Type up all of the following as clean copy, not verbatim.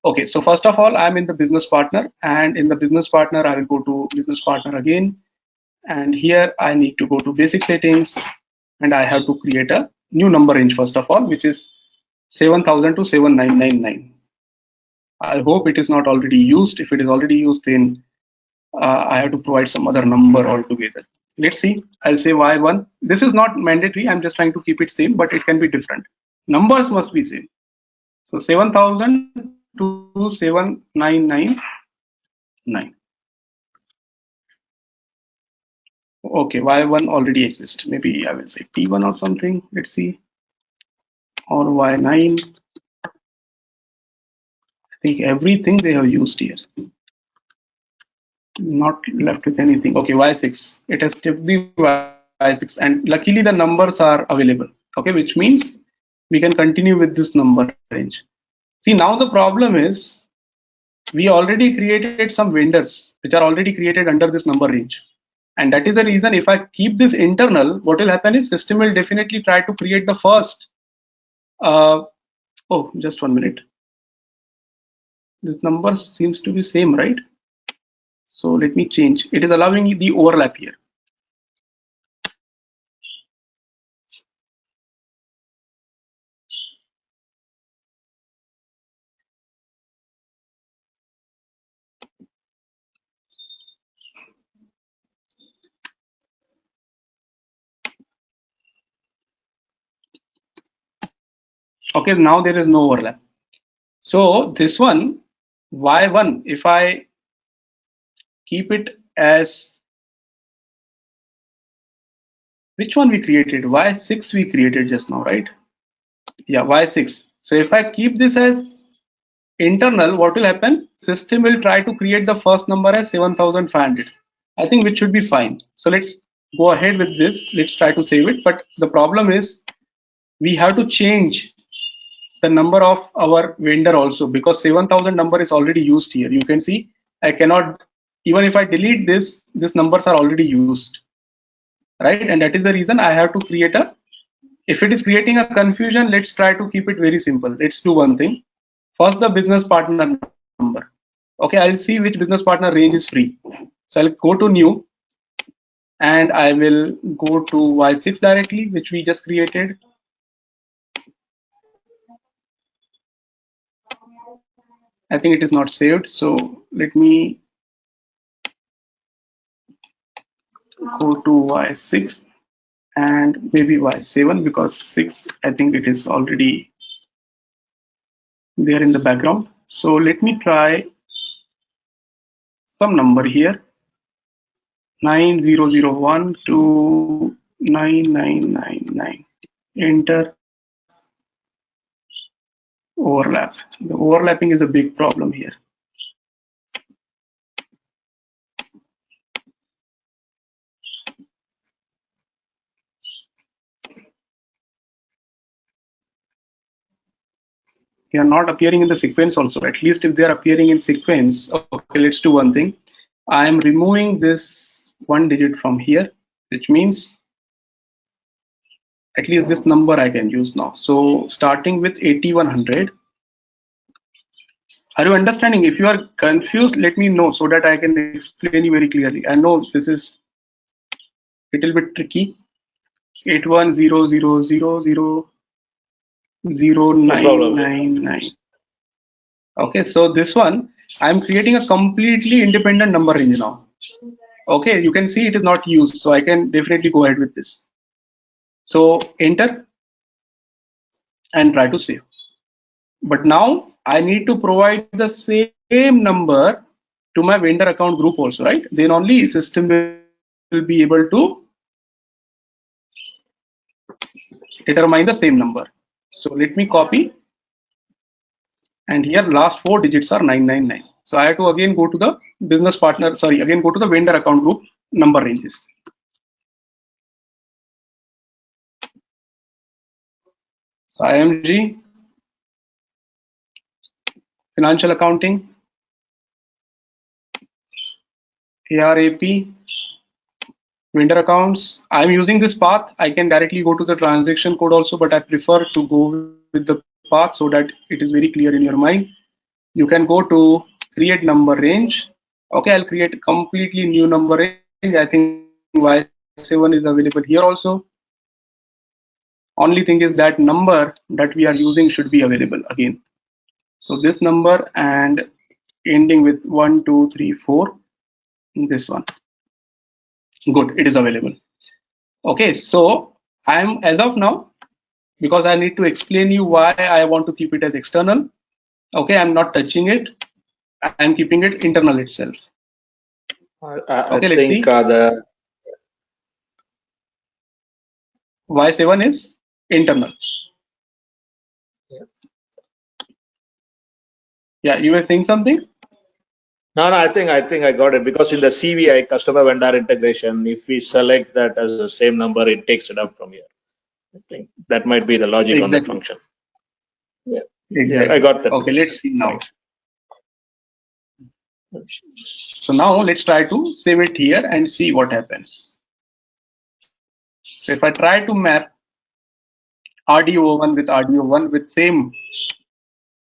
Okay, so first of all, I'm in the business partner, and in the business partner, I will go to business partner again. And here I need to go to basic settings, and I have to create a new number range first of all, which is 7,000 to 7,999. I hope it is not already used. If it is already used, then I have to provide some other number altogether. Let's see. I'll say Y1. This is not mandatory. I'm just trying to keep it same, but it can be different. Numbers must be same. So 7,000 to 7,999. Okay, Y1 already exists. Maybe I will say P1 or something. Let's see. Or Y9. I think everything they have used here. Not left with anything. Okay, Y6. It has tipped the Y6, and luckily the numbers are available. Okay, which means we can continue with this number range. See, now the problem is we already created some vendors which are already created under this number range. And that is the reason if I keep this internal, what will happen is system will definitely try to create the first. Oh, just 1 minute. This number seems to be same, right? So let me change. It is allowing the overlap here. Okay, now there is no overlap. So this one, Y1, if I keep it as, which one we created? Y6 we created just now, right? Yeah, Y6. So if I keep this as internal, what will happen? System will try to create the first number as 7,500. I think which should be fine. So let's go ahead with this. Let's try to save it. But the problem is we have to change the number of our vendor also, because 7,000 number is already used here. You can see I cannot, even if I delete this, these numbers are already used, right? And that is the reason I have to create a, if it is creating a confusion, let's try to keep it very simple. Let's do one thing. First, the business partner number. Okay, I'll see which business partner range is free. So I'll go to new, and I will go to Y6 directly, which we just created. I think it is not saved. So let me go to Y6 and maybe Y7, because 6, I think it is already there in the background. So let me try some number here, 9001 to 9999. Enter. Overlap. The overlapping is a big problem here. They are not appearing in the sequence also. At least if they are appearing in sequence, okay, let's do one thing. I am removing this 1 digit from here, which means at least this number I can use now. So starting with 8100. Are you understanding? If you are confused, let me know so that I can explain you very clearly. I know this is a little bit tricky. 8100000999. Okay, so this one I'm creating a completely independent number range now. Okay, you can see it is not used, so I can definitely go ahead with this. So enter and try to save. But now I need to provide the same number to my vendor account group also, right? Then only system will be able to determine the same number. So let me copy, and here last 4 digits are 999. So I have to again go to the business partner, sorry, again go to the vendor account group number ranges. So IMG, financial accounting, ARAP, vendor accounts. I'm using this path. I can directly go to the transaction code also, but I prefer to go with the path so that it is very clear in your mind. you can go to create number range. Okay, I'll create a completely new number range. I think Y7 is available here also. Only thing is that number that we are using should be available again. So this number and ending with 1, 2, 3, 4. This one. Good, it is available. Okay, so I'm as of now, because I need to explain you why I want to keep it as external. Okay, I'm not touching it. I'm keeping it internal itself. Okay, let's see. The Y7 is internal. Yeah, you were saying something? No, I think I got it, because in the CVI, customer vendor integration, if we select that as the same number, it takes it up from here. I think that might be the logic on that function. Yeah, Exactly. I got that. Okay, let's see now. So now let's try to save it here and see what happens. So if I try to map RDO1 with RDO1 with same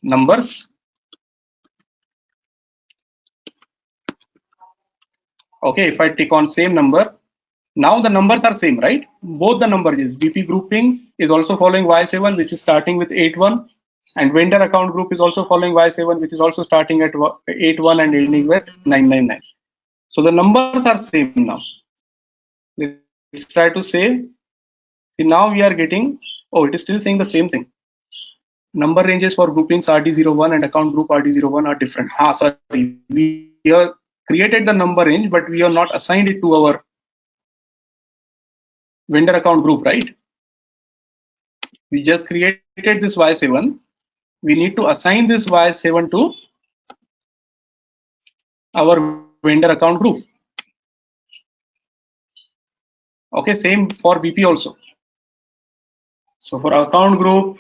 numbers. Okay, if I tick on same number, now the numbers are same, right? Both the numbers is BP grouping is also following Y7, which is starting with 81, and vendor account group is also following Y7, which is also starting at 81 and ending with 999. So the numbers are same now. Let's try to save. See, now we are getting, oh, it is still saying the same thing. Number ranges for groupings RD01 and account group RD01 are different. Sorry, we have created the number range, but we have not assigned it to our vendor account group, right? We just created this Y7. We need to assign this Y7 to our vendor account group. Okay, same for BP also. So for account group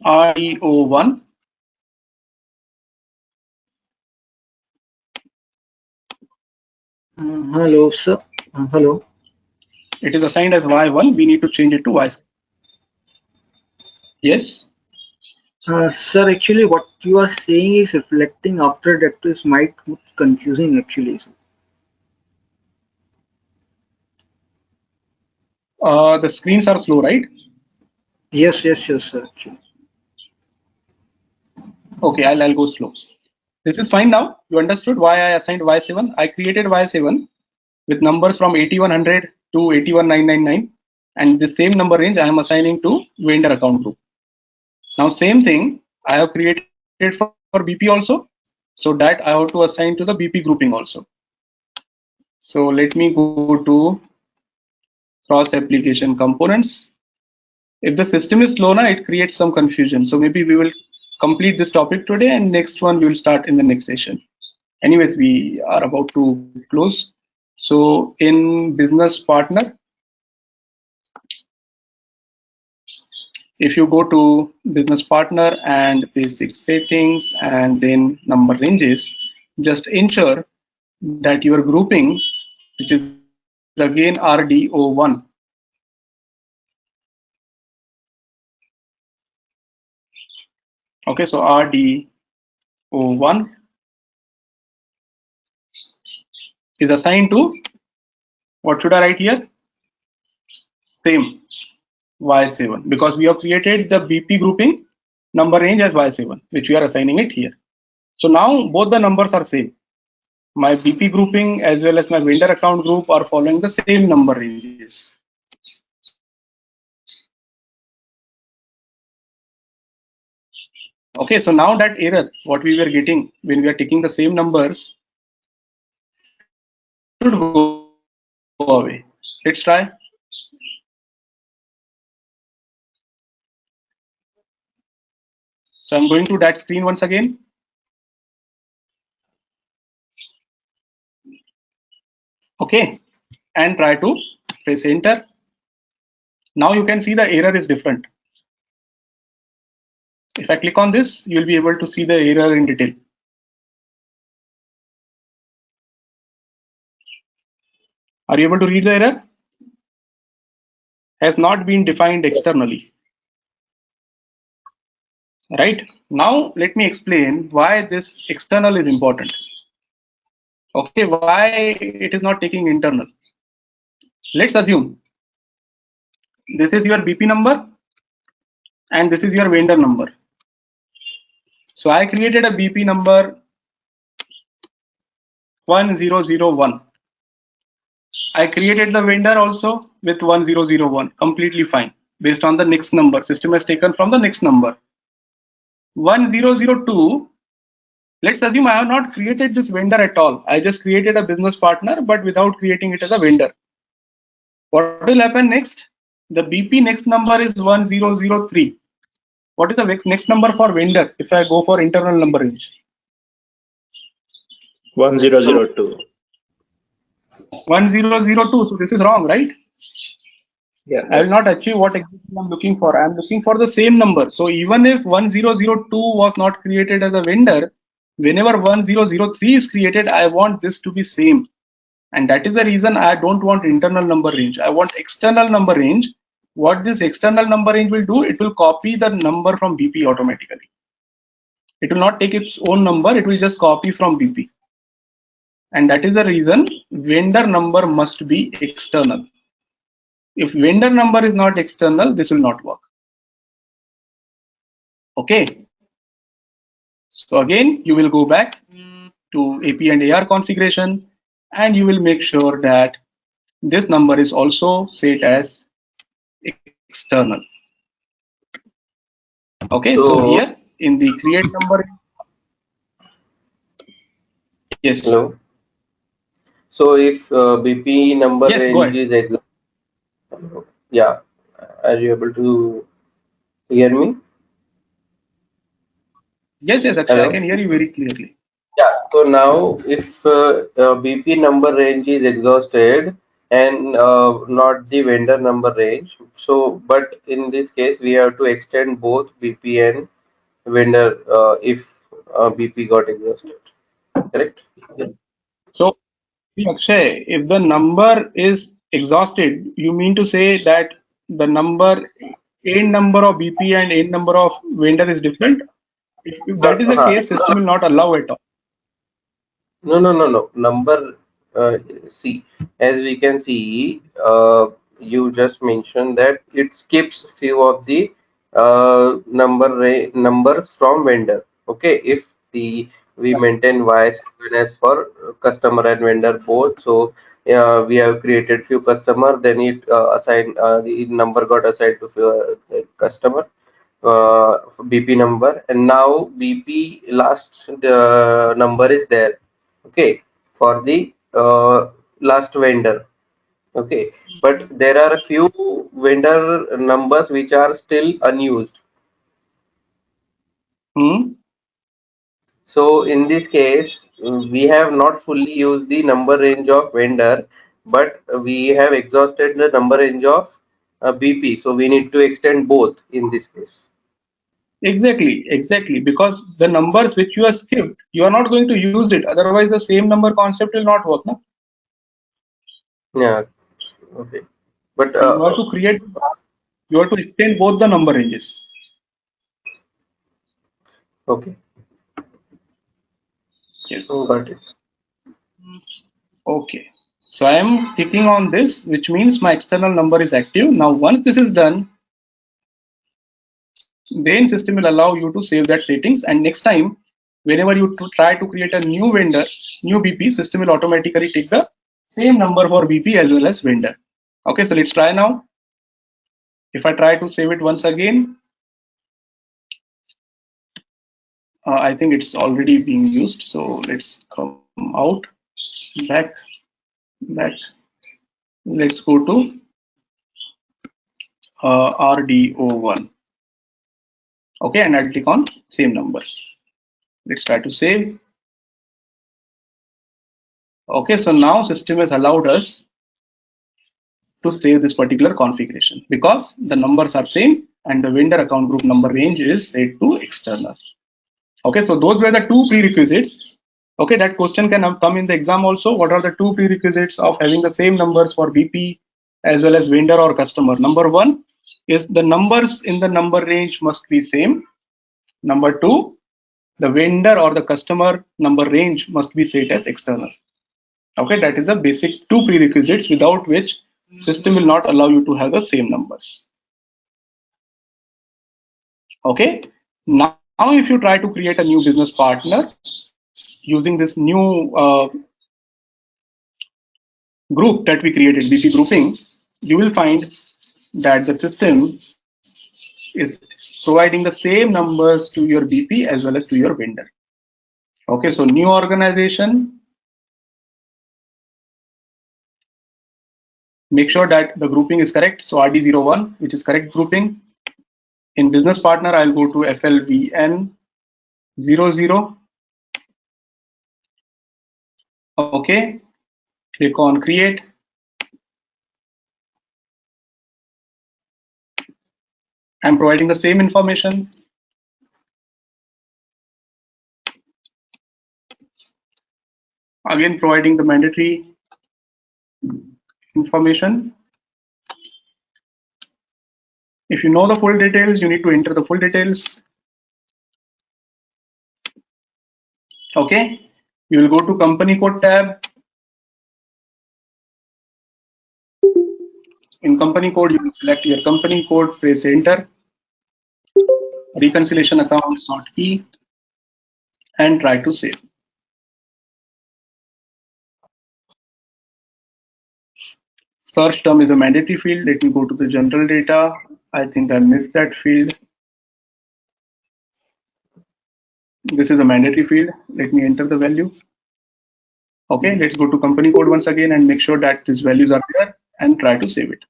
RDO1, Hello, sir. Hello. it is assigned as Y1. We need to change it to Y7. Yes. Sir, actually, what you are saying is reflecting after that is might look confusing actually. Sir. The screens are slow, right? Yes, sir. Actually. Okay, I'll go slow. This is fine now. You understood why I assigned Y7. I created Y7 with numbers from 8100 to 81999, and the same number range I am assigning to vendor account group. Now same thing I have created for BP also, so that I have to assign to the BP grouping also. So let me go to cross application components. If the system is slow now, it creates some confusion. So maybe we will complete this topic today, and next one we will start in the next session. Anyways, we are about to close. So in business partner, if you go to business partner and basic settings and then number ranges, just ensure that your grouping, which is again RDO1, okay, so RDO1 is assigned to, what should I write here? Same, Y7, because we have created the BP grouping number range as Y7, which we are assigning it here. So now both the numbers are same. My BP grouping as well as my vendor account group are following the same number ranges. Okay, so now that error, what we were getting when we are taking the same numbers, should go away. Let's try. So I'm going to that screen once again. Okay, and try to press enter. Now you can see the error is different. If I click on this, you will be able to see the error in detail. Are you able to read the error? Has not been defined externally. right? Now let me explain why this external is important. Okay, why it is not taking internal. Let's assume this is your BP number and this is your vendor number. So I created a BP number 1001. I created the vendor also with 1001, completely fine. Based on the next number, system has taken from the next number. 1002, let's assume I have not created this vendor at all. I just created a business partner, but without creating it as a vendor. What will happen next? The BP next number is 1003. What is the next number for vendor if I go for internal number range? 1002. 1002. So this is wrong, right? Yeah. I will not achieve what exactly I'm looking for. I'm looking for the same number. So even if 1002 was not created as a vendor, whenever 1003 is created, I want this to be same. And that is the reason I don't want internal number range. I want external number range. What this external number range will do, it will copy the number from BP automatically. It will not take its own number. It will just copy from BP. And that is the reason vendor number must be external. If vendor number is not external, this will not work. Okay. So again, you will go back to AP and AR configuration, and you will make sure that this number is also set as external. Okay, so here in the create number, yes. Hello. So if BP number Yes, go range ahead. is yeah, are you able to hear me? Yes, Akshay, I Hello. can hear you very clearly. Yeah. So now if BP number range is exhausted and not the vendor number range, so but in this case we have to extend both BP and vendor if BP got exhausted. Correct? So, Akshay, if the number is exhausted, you mean to say that the number, end number of BP and end number of vendor is different? If that is the case, system will not allow it. No. Number, see, as we can see, you just mentioned that it skips few of the numbers from vendor. Okay, if the we maintain Y7 as for customer and vendor both, so we have created few customer, then it the number got assigned to the customer BP number, and now BP last number is there, okay, for the last vendor, okay, but there are a few vendor numbers which are still unused. Hmm? So in this case, we have not fully used the number range of vendor, but we have exhausted the number range of BP, so we need to extend both in this case. Exactly. Because the numbers which you have skipped, you are not going to use it. Otherwise, the same number concept will not work. No? Yeah, okay, but You have to create, you have to extend both the number ranges. okay, Yes. got it. Okay. So I am clicking on this, which means my external number is active. Now, once this is done, then system will allow you to save that settings. And next time, whenever you try to create a new vendor, new BP, system will automatically take the same number for BP as well as vendor. Okay, so let's try now. If I try to save it once again, I think it's already being used. So let's come out, back. Let's go to RDO1. Okay, and I'll click on same number. Let's try to save. Okay, so now system has allowed us to save this particular configuration because the numbers are same and the vendor account group number range is set to external. Okay, so those were the two prerequisites. Okay, that question can come in the exam also. What are the two prerequisites of having the same numbers for BP as well as vendor or customer? Number one is the numbers in the number range must be same. Number two, the vendor or the customer number range must be set as external. Okay, that is a basic two prerequisites without which system will not allow you to have the same numbers. Okay, now if you try to create a new business partner using this new group that we created, BP grouping, you will find that the system is providing the same numbers to your BP as well as to your vendor. Okay, so new organization, make sure that the grouping is correct. So RD01, which is correct grouping. In business partner, I'll go to FLVN00. Okay, click on create. I'm providing the same information. Again, providing the mandatory information. If you know the full details, you need to enter the full details. Okay, you will go to company code tab. In company code, you will select your company code, press enter. Reconciliation account, sort key, and try to save. Search term is a mandatory field. Let me go to the general data. I think I missed that field. This is a mandatory field. Let me enter the value. Okay, let's go to company code once again and make sure that these values are there and try to save it.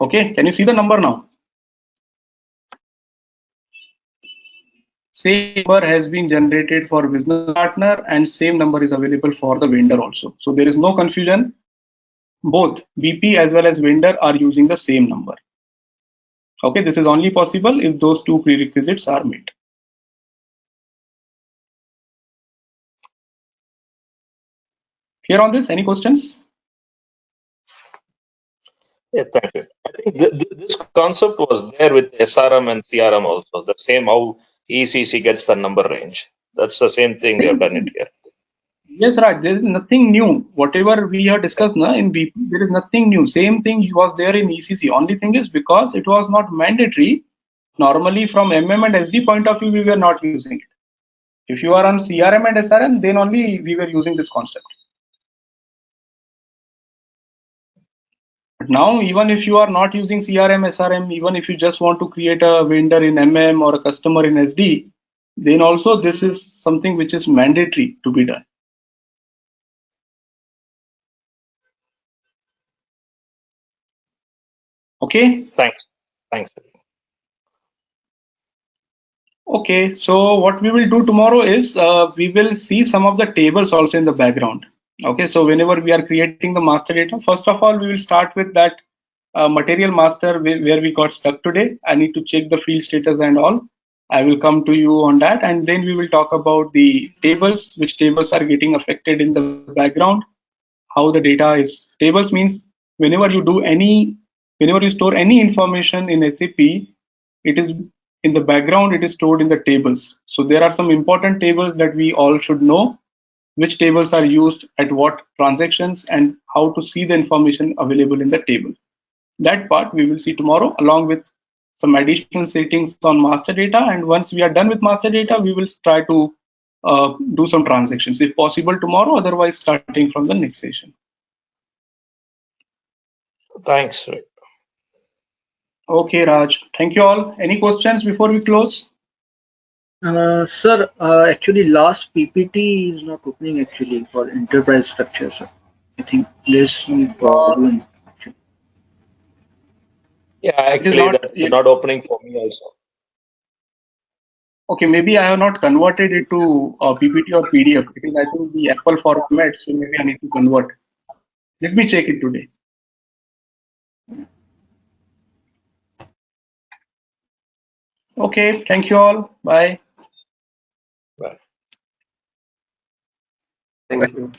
Okay, can you see the number now? Same number has been generated for business partner and same number is available for the vendor also. So there is no confusion. Both BP as well as vendor are using the same number. Okay, this is only possible if those two prerequisites are met. Here on this, any questions? Yeah, thank you. I think this concept was there with SRM and CRM also. The same how ECC gets the number range. That's the same thing we have done it here. Yes, Raj, there is nothing new. Whatever we have discussed now in BP, there is nothing new. Same thing was there in ECC. Only thing is because it was not mandatory, normally from MM and SD point of view, we were not using it. If you are on CRM and SRM, then only we were using this concept. But now, even if you are not using CRM, SRM, even if you just want to create a vendor in MM or a customer in SD, then also this is something which is mandatory to be done. Okay. Thanks. Thanks. Okay, so what we will do tomorrow is we will see some of the tables also in the background. Okay, so whenever we are creating the master data, first of all, we will start with that material master where we got stuck today. I need to check the field status and all. I will come to you on that, and then we will talk about the tables, which tables are getting affected in the background, how the data is. Tables means whenever you store any information in SAP, it is in the background, it is stored in the tables. So there are some important tables that we all should know, which tables are used at what transactions and how to see the information available in the table. That part we will see tomorrow along with some additional settings on master data. And once we are done with master data, we will try to do some transactions if possible tomorrow, otherwise starting from the next session. Thanks. Okay, Raj. Thank you all. Any questions before we close? Sir, actually last PPT is not opening actually for enterprise structure, sir. I think there's some problem. Yeah, actually, that's not opening for me also. Okay, maybe I have not converted it to PPT or PDF. It is, I think, the Apple format, so maybe I need to convert. Let me check it today. Okay, thank you all. Bye. Bye. Thank you.